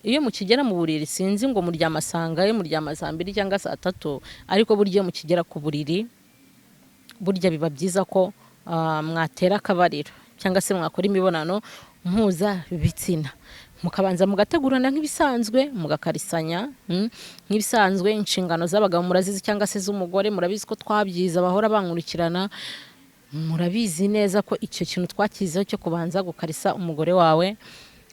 iyo mukigera mu buriri sinzi ngo muryama sanga yo muryama saa 2 cyangwa saa 3, ariko burya mukigera ku buriri burya biba byiza ko mwatera akabariro cyangwa se mwakora imibonano mpuza bitsina, mukabanza mugategurana nk'ibisanzwe, mugakarisanya nk'ibisanzwe. Inshingano z'abagabo murazizi cyangwa se z'umugore murabizi ko twabyiza bahora bankurikirana, murabizi neza ko icyo kintu twakizeho cyo kubanza gukarisa umugore wawe,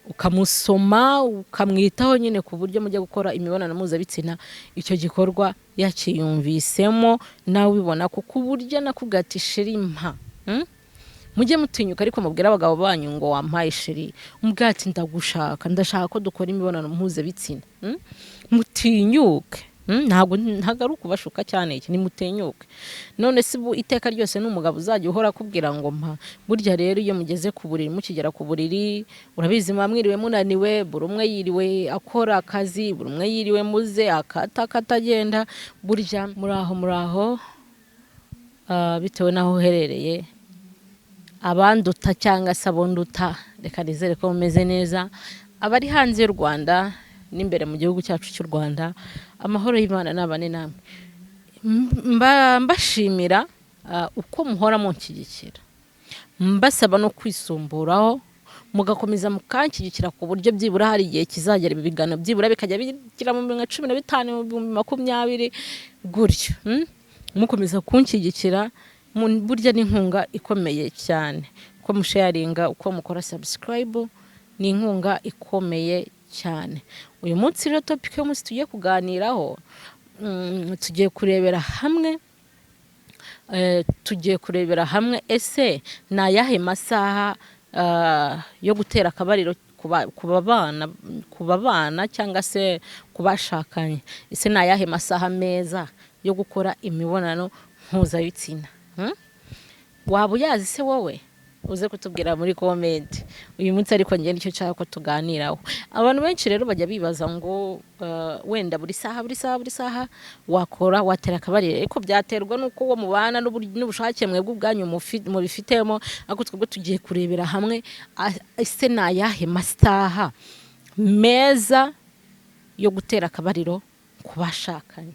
ukamusoma ukamwitaho nyine ku buryo mujya gukora imibonano mpuzabitsina icyo gikorwa yakiyumvisemo nawe ubibona, kuko uburyo nakubwira ati sheri mpa mujye mutinyuka, ariko mubwira abagabo banyu ngo wampaye sheri, umubwira ati ndagushaka, ndashaka ko dukora imibonano mpuzabitsina, mutinyuke. Ntabwo ari ukubashuka cyane, iki ni mutinyuke. None se iteka ryose n'umugabo uzajya uhora akubwira ngo mpa. Burya rero iyo mugeze ku buriri, mukigera ku buriri urabizi mwamwiriwe munaniwe, buri umwe yiriwe akora akazi, buri umwe yiriwe muze akatagenda, burya muraho bitewe n'aho uherereye, abanduta cyangwa se abonduta, reka nizere ko mumeze neza. Abari hanze y'u Rwanda n'imbere mu gihugu cyacu cy'u Rwanda, amahoro y'Imana nabane namwe. Mbashimira uko muhora munshyigikira, mbasaba no kwisumburaho mugakomeza mukanshyigikira ku buryo byibura hari igihe kizagera ibi biganiro byibura bikajya bigira mu 2015 mu 2020 gutyo, mukomeza kunshyigikira. Burya n'inkunga ikomeye cyane, uko musharinga, uko mukora subscribe, ni inkunga ikomeye cyane. Uyu munsi rero topic yo munsi tugiye kuganiraho, tugiye kurebera hamwe ese na yahe masaha yo gutera akabariro kubabana cyangwa se kubashakanye. Ese na yahe masaha meza yo gukora imibonano mpuzabitsina. Waba uyazi se wowe? Uze kutubwira muri comment. Uyu munsi ariko ngiye nicyo cyaka ko tuganiraho. Abantu benshi rero bajya bibaza ngo wenda buri saha wakora watera akabariro, ariko byaterwa nuko uwo mubana n'ubushake mwebwe ubwanyu mubifitemo. Ariko twebwe tugiye kurebera hamwe ese na yahe masaha meza yo gutera akabariro kubashakanye.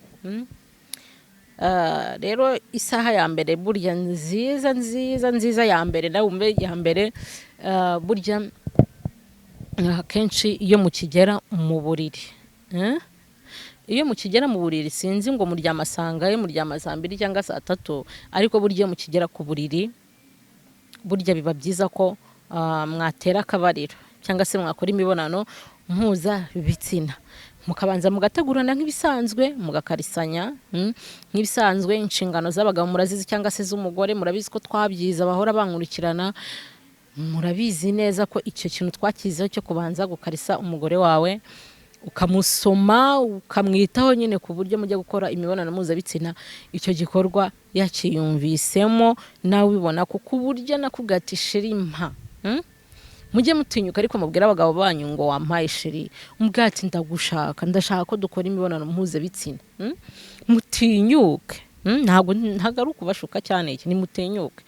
Rero isaha ya mbere burya nziza ya mbere, nawe umbe ya mbere, burya kenshi iyo mukigera mu buriri, iyo mukigera mu buriri sinzi ngo muryama sanga yo muryama saa 2 cyangwa saa 3, ariko burya mukigera ku buriri burya biba byiza ko mwatera akabariro cyangwa se mwakora imibonano mpuza bitsina, mukabanza mugategurana nk'ibisanzwe, mugakarisanya nk'ibisanzwe. Inshingano z'abagabo murazizi cyangwa se z'umugore murabizi ko twabyiza bahora bankurikirana, murabizi neza ko icyo kintu twakizeho cyo kubanza gukarisa umugore wawe, ukamusoma ukamwitaho nyine ku buryo mujya gukora imibonano mpuzabitsina icyo gikorwa yakiyumvisemo nawe ubibona, kuko uburyo nakubwira ati sheri mpa mujye mutinyuka, ariko mubwira abagabo banyu ngo wampaye sheri, umubwira ati ndagushaka, ndashaka ko dukora imibonano mpuzabitsina, mutinyuke. Ntabwo ari ukubashuka cyane, iki ni mutinyuke.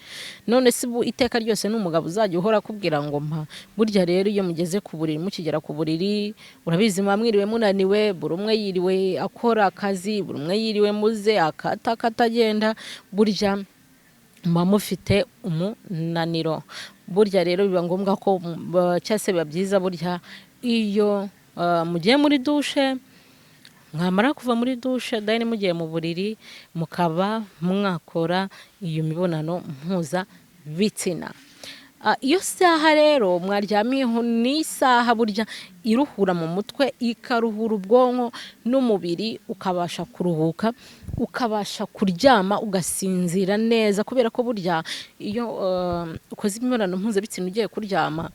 None se iteka ryose n'umugabo uzajya uhora akubwira ngo mpa. Burya rero iyo mugeze ku buriri, mukigera ku buriri urabizi mwamwiriwe munaniwe, buri umwe yiriwe akora akazi, buri umwe yiriwe muze akatagenda, burya muba mufite umunaniro. Burya rero biba ngombwa ko cyangwa se biba byiza burya iyo mugiye muri dushe, mwamara kuva muri dushe dani mugiye mu buriri mukaba mwakora iyo mibonano mpuzabitsina. Iyo saha rero mwaryamiyeho ni isaha burya iruhura mu mutwe, ikaruhura ubwonko n'umubiri, ukabasha kuruhuka, ukabasha kuryama ugasinzira neza, kubera ko burya iyo ukoze imibonano mpuzabitsina ugiye kuryama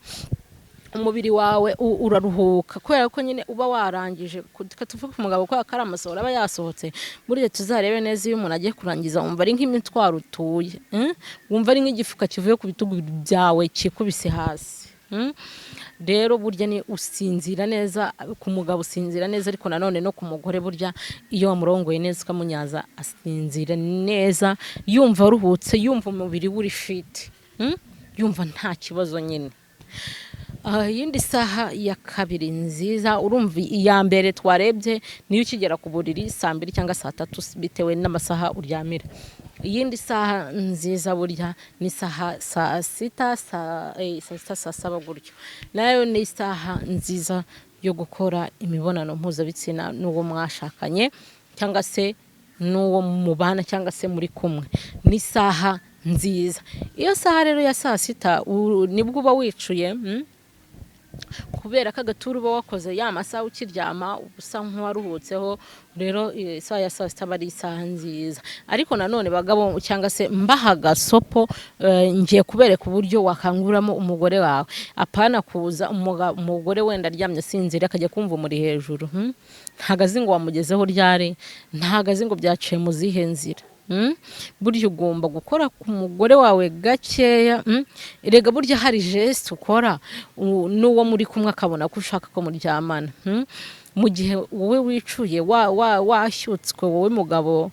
umubiri wawe uraruhuka, kubera ko nyine uba warangije. Tuvuga ku mugabo ko akari amasohoro aba yasohotse, burya tuzarebe neza iyo umuntu agiye kurangiza wumva ari nk'imitwaro utuye, wumva ari nk'igifuka kivuye ku bitugu byawe kikubise hasi. Rero burya ni usinzira neza, ku mugabo usinzira neza, ariko nanone no ku mugore burya iyo wamurongoye neza ukamunyaza asinzira neza, yumva aruhutse, yumva umubiri we uri fit, yumva nta kibazo nyine. Iyindi saha ya kabiri nziza urumva iya mbere twarebye niyo ukigera ku buriri saa 2 cyangwa saa 3 bitewe n'amasaha uryamira. Iyindi saha nziza burya ni saha saa 6 saa 7 gutyo, nayo ni saha nziza yo gukora imibonano mpuzabitsina n'uwo mwashakanye cyangwa se n'uwo mubana cyangwa se muri kumwe, ni saha nziza. Iyo saha rero ya saa 6 nibwo uba wicuye kubera ko agaturu uba wakoze ya masaha ukiryama ubusa nk'uwaruhutseho, rero isaha ya saa 6 bari isaha nziza. Ariko nanone bagabo cyangwa se mbaha gasopo ngiye kubereka uburyo wakanguramo umugore wawe, apana kuza umugore wenda aryamye sinzira akajya kumva muri hejuru, ntagazi ngo wamugezeho ryari, ntagazi ngo byaciye mu zihe nzira. Burya ugomba gukora ku mugore wawe gakeya, erega burya hari geste ukora n'uwo muri kumwe akabona ko ushaka ko muryamana. Mu gihe wowe wicuye washyutswe wowe mugabo,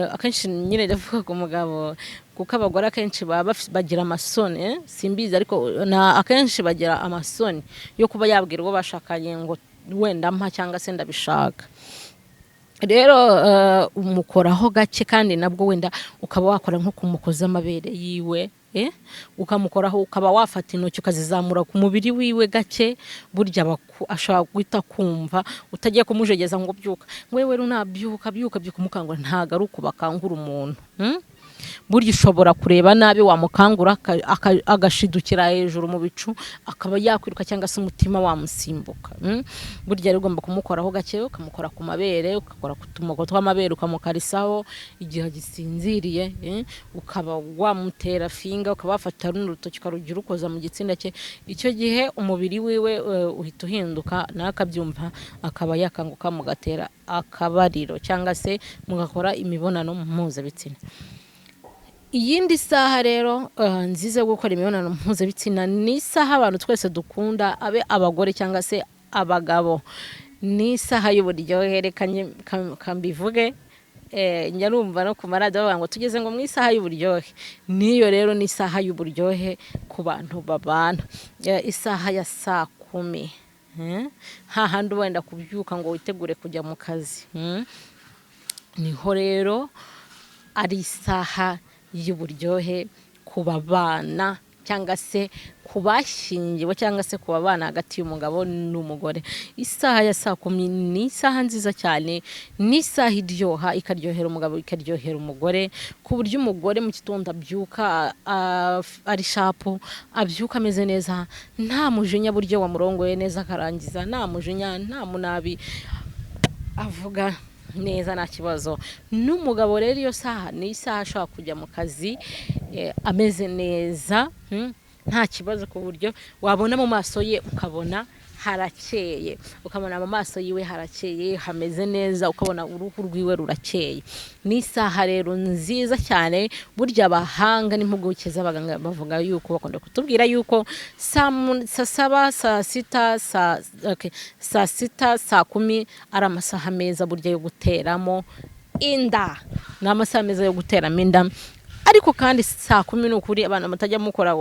akenshi nyine ndavuga ku mugabo kuko abagore akenshi bagira amasoni, simbizi ariko akenshi bagira amasoni yo kuba yabwira uwo bashakanye ngo wenda mpa cyangwa se ndabishaka. Rero umukoraho gake kandi nabwo wenda ukaba wakora nko kumukoza amabere yiwe, ukamukoraho ukaba wafata intoki ukazizamura ku mubiri wiwe gake, burya ashaka guhita kumva utagiye kumujegeza ngo byuka wewe runabyuka byuka umukangura, ntago ari uko bakangura umuntu. Burya ushobora kureba nabi wamukangura agashidukira hejuru mu bicu akaba yakwiruka cyangwa se umutima wamusimbuka. Burya rero ugomba kumukoraho gake, ukamukora ku mabere, ukakora ku tumoko tw'amabere ukamukarisaho igihe gisinziriye, ukaba wamutera finga, ukaba wafata n'urutoki ukarugira ukoza mu gitsina cye. Icyo gihe umubiri wiwe uhita uhinduka nakabyumva, akaba yakanguka mugatera akabariro cyangwa se mugakora imibonano mpuzabitsina. Iyindi saha rero nziza yo gukora imibonano mpuzabitsina ni saha abantu twese dukunda, abe abagore cyangwa se abagabo, ni saha y'uburyohe. Reka kambivuge, nyarumva no ku maradiyo bavuga ngo tugeze ngo mu isaha y'uburyohe. Niyo rero ni saha y'uburyohe ku bantu babana, isaha ya saa 10, hahandi wenda kubyuka ngo witegure kujya mu kazi. Niho rero ari isaha y'uburyohe ku babana cyangwa se ku bashyingiwe cyangwa se ku babana hagati y'umugabo n'umugore. Isaha ya saa 10 ni isaha nziza cyane, ni isaha iryoha, ikaryohera umugabo ikaryohera umugore, ku buryo umugore mu gitondo abyuka ari shapu, abyuka ameze neza, nta mujinya, buryo wamurongoye neza akarangiza nta mujinya nta munabi, avuga neza nta kibazo. N'umugabo rero iyo saha ni isaha ashobora kujya mu kazi ameze neza, nta kibazo, ku buryo wabona mu maso ye ukabona harakeye, ukabona mu maso yiwe harakeye hameze neza, ukabona uruhu rwiwe rurakeye. Ni isaha rero nziza cyane. Burya abahanga n'impuguke z'abaganga bavuga yuko bakunda kutubwira yuko saa 7 saa 6 saa 6 saa 10 ari amasaha meza burya yo guteramo inda, ni amasaha meza yo guteramo inda. Ariko kandi saa 10 n'ukuri abantu mutajya mukora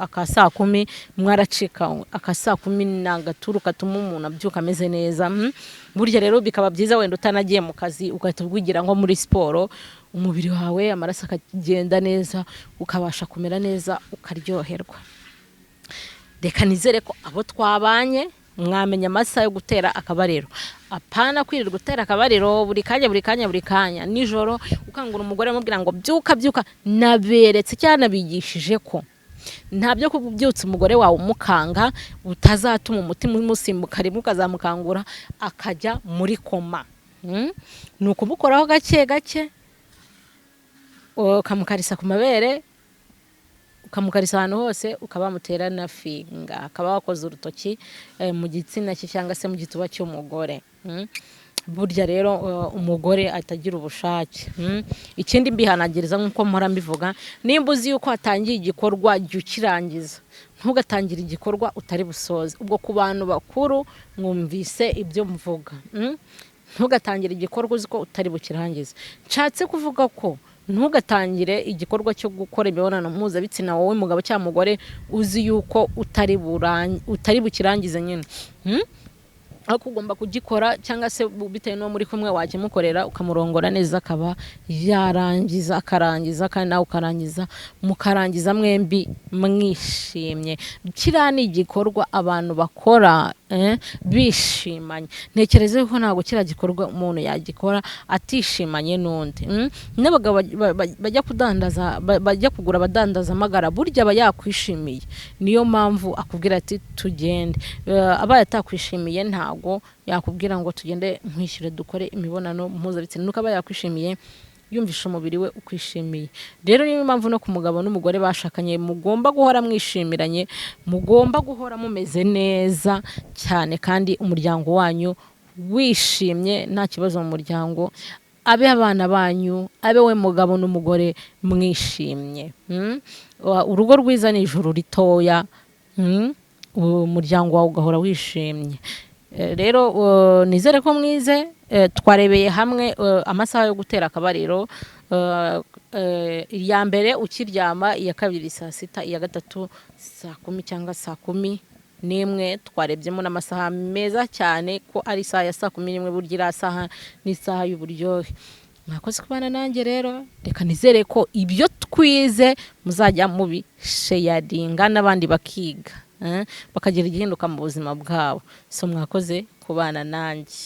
aka saa 10 mwaracika, aka saa 10 nagaturu katuma umuntu abyuka ameze neza. Burya rero bikaba byiza wenda utanagiye mu kazi ugatubwigira ngo muri siporo, umubiri wawe amaraso akagenda neza, ukabasha kumera neza, ukaryoherwa. Reka nizere ko abo twabanye mwamenya amasaha yo gutera akabariro, apana kwirirwa gutera akabariro buri kanya nijoro ukangura umugore amubwira ngo byuka. Naberetse cyane bigishije ko ntabyo kubyutsa umugore wawe umukanga utazatuma umutima umusimbuka rimwe ukazamukangura akajya muri koma. Ni ukumukoraho gake ukamukarisa ku mabere, ukamukarisa ahantu hose, ukaba mutera na finga, akaba wakoze urutoki mu gitsina cye cyangwa se mu gituba cy'umugore. Burya rero umugore atagira ubushake. Ikindi mbihanagiriza nk'uko mpora mbivuga, nimba uzi yuko hatangiye igikorwa jya ukirangiza, ntugatangire igikorwa utari busoze. Ubwo ku bantu bakuru mwumvise ibyo mvuga, ntugatangire igikorwa uzi ko utari bukirangiza. Nshatse kuvuga ko ntugatangire igikorwa cyo gukora imibonano mpuzabitsina wowe mugabo cyangwa mugore uzi yuko utari bukirangize nyine. Ariko ugomba kugikora, cyangwa se bitewe n'uwo muri kumwe wakimukorera ukamurongora neza akaba yarangiza akarangiza, kandi nawe ukarangiza, mukarangiza mwembi mwishimye. Kiriya ni igikorwa abantu bakora bishimanye. Ntekereze ko ntabwo kiriya gikorwa umuntu yagikora atishimanye n'undi. N'abagabo bajya kugura abadandaza amagara burya aba yakwishimiye, niyo mpamvu akubwira ati tugende. Abaye atakwishimiye ntabwo yakubwira ngo tugende nkwishyure dukore imibonano mpuzabitsina, nuko aba yakwishimiye yumvisha umubiri we ukwishimiye. Rero niyo mpamvu no ku mugabo n'umugore bashakanye mugomba guhora mwishimiranye, mugomba guhora mumeze neza cyane, kandi umuryango wanyu wishimye, nta kibazo mu muryango, abe abana banyu, abe we mugabo n'umugore mwishimye. Urugo rwiza ni ijuru ritoya, umuryango wawe ugahora wishimye. Rero nizere ko mwize. Twarebeye hamwe amasaha yo gutera akabariro. Iya mbere ukiryama, iya kabiri saa sita, iya gatatu saa 10 cyangwa saa 11. Twarebyemo n'amasaha meza cyane ko ari isaha ya saa 11 burya iriya saha ni isaha y'uburyohe. Mwakoze kubana nanjye rero, reka nizere ko ibyo twize muzajya mubisharinga n'abandi bakiga, bakagira igihinduka mu buzima bwabo. So mwakoze kubana nanjye.